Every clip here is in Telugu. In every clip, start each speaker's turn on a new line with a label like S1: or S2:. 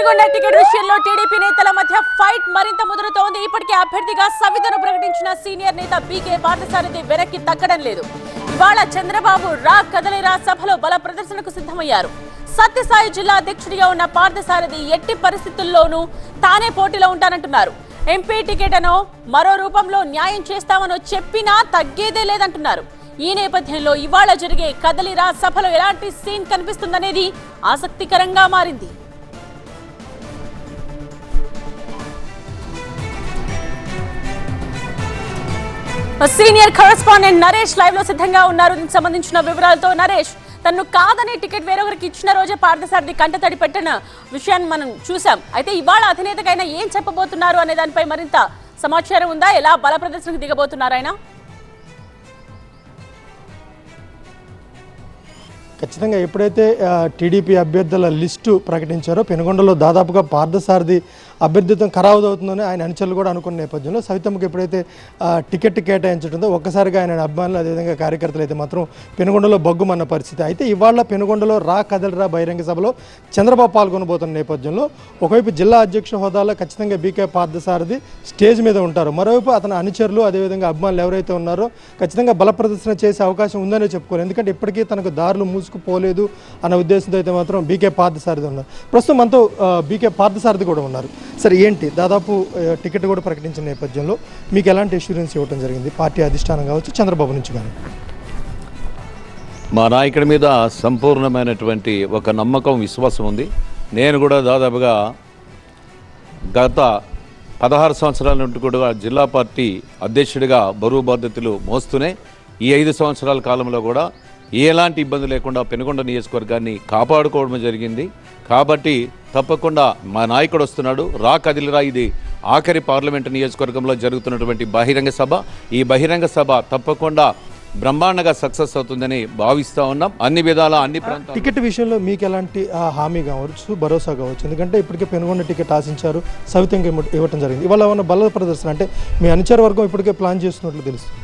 S1: పెనుగొండ టికెట్ విషయంలో టీడీపీ నేతల మధ్య ఫైట్ మరింత ముదురుతోంది. ఇప్పటికే అభ్యర్థిగా సవితను ప్రకటించిన సీనియర్ నేత బీకే పార్థసారథి వెనక్కి తగ్గడం లేదు. ఇవాళ చంద్రబాబు రా కదలిరా సభలో బల ప్రదర్శనకు సిద్ధమయ్యారు. సత్యసాయి జిల్లా అధ్యక్షుడిగా ఉన్న పార్థసారథి ఎట్టి పరిస్థితుల్లోనూ తానే పోటీలో ఉంటానంటున్నారు. ఎంపీ టికెట్ అనో మరో రూపంలో న్యాయం చేస్తామనో చెప్పినా తగ్గేదే లేదంటున్నారు. ఈ నేపథ్యంలో ఇవాళ జరిగే కదలిరా సభలో ఎలాంటి సీన్ కనిపిస్తుందనేది ఆసక్తికరంగా మారింది. సీనియర్ కరెస్పాండెంట్ నరేష్ లైవ్ లో సిద్ధంగా ఉన్నారు. దీనికి సంబంధించిన వివరాలతో నరేష్, తను కాదని టికెట్ వేరొకరికి ఇచ్చిన రోజే పార్థసారథి కంటతడి పెట్టిన విషయాన్ని మనం చూసాం. అయితే ఇవాళ అధినేతకైనా ఏం చెప్పబోతున్నారు అనే దానిపై మరింత సమాచారం ఉందా? ఎలా బల ప్రదర్శనకు దిగబోతున్నారు ఆయన?
S2: ఖచ్చితంగా ఎప్పుడైతే టీడీపీ అభ్యర్థుల లిస్టు ప్రకటించారో పెనుగొండలో దాదాపుగా పార్థసారథి అభ్యర్థిత్వం ఖరావవుతుందని ఆయన అనుచరులు కూడా అనుకున్న నేపథ్యంలో సవితమ్మకి ఎప్పుడైతే టికెట్ కేటాయించడంతో ఒక్కసారిగా ఆయన అభిమానులు అదేవిధంగా కార్యకర్తలు అయితే మాత్రం పెనుగొండలో బగ్గుమన్న పరిస్థితి. అయితే ఇవాళ పెనుగొండలో రా కదలిరా బహిరంగ సభలో చంద్రబాబు పాల్గొనబోతున్న నేపథ్యంలో ఒకవైపు జిల్లా అధ్యక్ష హోదాలో ఖచ్చితంగా బీకే పార్థసారథి స్టేజ్ మీద ఉంటారు. మరోవైపు అతని అనుచరులు అదేవిధంగా అభిమానులు ఎవరైతే ఉన్నారో ఖచ్చితంగా బల ప్రదర్శన చేసే అవకాశం ఉందనే చెప్పుకోవాలి. ఎందుకంటే ఇప్పటికీ తనకు దారులు మూసుకుపోలేదు అన్న ఉద్దేశంతో అయితే మాత్రం బీకే పార్థసారథి ఉన్నారు. ప్రస్తుతం మనతో బీకే పార్థసారథి కూడా ఉన్నారు. సరే, ఏంటి దాదాపు టికెట్ కూడా ప్రకటించిన నేపథ్యంలో మీకు ఎలాంటి అష్యూరెన్స్ ఇవ్వడం జరిగింది పార్టీ అధిష్టానం కావచ్చు, చంద్రబాబు నుంచి కానీ?
S3: మా నాయకుడి మీద సంపూర్ణమైనటువంటి ఒక నమ్మకం, విశ్వాసం ఉంది. నేను కూడా దాదాపుగా గత 16 సంవత్సరాల నుండి కూడా జిల్లా పార్టీ అధ్యక్షుడిగా బరువు బాధ్యతలు మోస్తూనే ఈ 5 సంవత్సరాల కాలంలో కూడా ఎలాంటి ఇబ్బంది లేకుండా పెనుగొండ నియోజకవర్గాన్ని కాపాడుకోవడం జరిగింది. కాబట్టి తప్పకుండా మా నాయకుడు వస్తున్నాడు. రా కదిలిరా ఇది ఆఖరి పార్లమెంటు నియోజకవర్గంలో జరుగుతున్నటువంటి బహిరంగ సభ. ఈ బహిరంగ సభ తప్పకుండా బ్రహ్మాండంగా సక్సెస్ అవుతుందని భావిస్తూ ఉన్నాం. అన్ని విధాల అన్ని ప్రాంతాలు.
S2: టికెట్ విషయంలో మీకు ఎలాంటి హామీ కావచ్చు, భరోసా కావచ్చు? ఎందుకంటే ఇప్పటికే పెనుగొండ టికెట్ ఆశించారు, సవితంగా ఇవ్వటం జరిగింది. ఇవాళ ఉన్న బల ప్రదర్శన అంటే మీ అనుచర వర్గం ఇప్పటికే ప్లాన్ చేస్తున్నట్లు తెలుస్తుంది.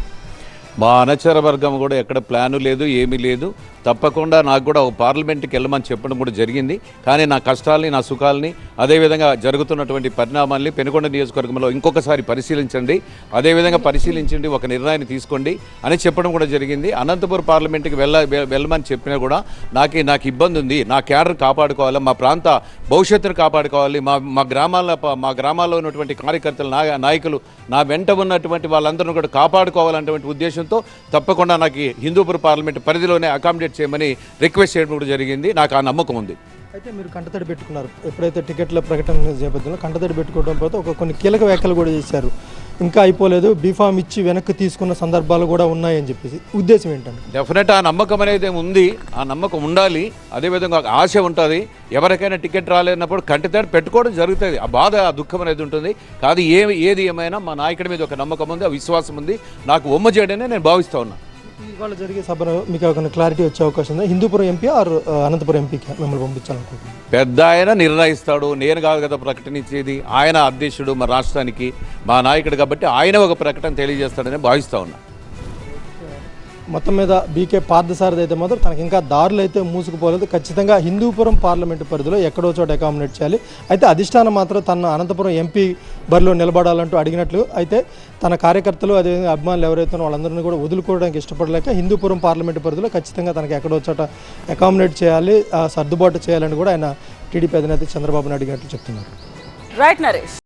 S3: మా అనుచర వర్గం కూడా ఎక్కడ ప్లాను లేదు, ఏమీ లేదు. తప్పకుండా నాకు కూడా ఒక పార్లమెంట్కి వెళ్ళమని చెప్పడం కూడా జరిగింది. కానీ నా కష్టాలని, నా సుఖాలని, అదేవిధంగా జరుగుతున్నటువంటి పరిణామాల్ని పెనుగొండ నియోజకవర్గంలో ఇంకొకసారి పరిశీలించండి, అదేవిధంగా పరిశీలించండి, ఒక నిర్ణయాన్ని తీసుకోండి అని చెప్పడం కూడా జరిగింది. అనంతపురం పార్లమెంట్కి వెళ్ళమని చెప్పినా కూడా నాకు ఇబ్బంది ఉంది, నా క్యాడర్ కాపాడుకోవాలి, మా ప్రాంత భవిష్యత్తును కాపాడుకోవాలి, మా గ్రామాల్లో ఉన్నటువంటి కార్యకర్తలు, నాయకులు, నా వెంట ఉన్నటువంటి వాళ్ళందరూ కూడా కాపాడుకోవాలన్నటువంటి ఉద్దేశంతో తప్పకుండా నాకు హిందూపురం పార్లమెంట్ పరిధిలోనే అకామిడేట్ చేయమని రిక్వెస్ట్ చేయడం కూడా జరిగింది. నాకు ఆ నమ్మకం ఉంది.
S2: అయితే మీరు కంటతడి పెట్టుకున్నారు. ఎప్పుడైతే టికెట్ల ప్రకటన నేపథ్యంలో కంటతడి పెట్టుకోవడం పోతే కొన్ని కీలక వ్యాఖ్యలు కూడా చేశారు. ఇంకా అయిపోలేదు, బీఫామ్ ఇచ్చి వెనక్కి తీసుకున్న సందర్భాలు కూడా ఉన్నాయని చెప్పేసి. ఉద్దేశం ఏంటంటే
S3: డెఫినెట్ ఆ నమ్మకం అనేది ఉంది, ఆ నమ్మకం ఉండాలి, అదేవిధంగా ఆశ ఉంటుంది. ఎవరికైనా టికెట్ రాలేనప్పుడు కంటతడి పెట్టుకోవడం జరుగుతుంది. ఆ బాధ, ఆ దుఃఖం అనేది ఉంటుంది. కాదు ఏది ఏమైనా మా నాయకుడి మీద ఒక నమ్మకం ఉంది, ఆ విశ్వాసం ఉంది. నాకు ఒమ్మ చేయడనే నేను భావిస్తూ ఉన్నా.
S2: ఇవాళ జరిగే సభలో మీకు ఒక క్లారిటీ వచ్చే అవకాశం ఉందా? హిందూపురం ఎంపీ ఆర్ అనంతపురం ఎంపీకి మిమ్మల్ని పంపించాలనుకుంటున్నాను.
S3: పెద్ద ఆయన నిర్ణయిస్తాడు, నేను కాదు కదా ప్రకటించేది. ఆయన అధ్యక్షుడు మా రాష్ట్రానికి, మా నాయకుడు, కాబట్టి ఆయన ఒక ప్రకటన తెలియజేస్తాడని భావిస్తూ ఉన్నా.
S2: మొత్తం మీద బీకే పార్థసారథి అయితే మాత్రం తనకి ఇంకా దారులు అయితే మూసుకుపోలేదు. ఖచ్చితంగా హిందూపురం పార్లమెంటు పరిధిలో ఎక్కడో చోట అకామిడేట్ చేయాలి. అయితే అధిష్టానం మాత్రం తన అనంతపురం ఎంపీ బరిలో నిలబడాలంటూ అడిగినట్లు, అయితే తన కార్యకర్తలు అదేవిధంగా అభిమానులు ఎవరైతే వాళ్ళందరినీ కూడా వదులుకోవడానికి ఇష్టపడలేక హిందూపురం పార్లమెంటు పరిధిలో ఖచ్చితంగా తనకి ఎక్కడో చోట అకామిడేట్ చేయాలి, సర్దుబాటు చేయాలని కూడా ఆయన టీడీపీ అధినేత చంద్రబాబుని అడిగినట్లు చెప్తున్నారు.
S1: రైట్ నరేష్.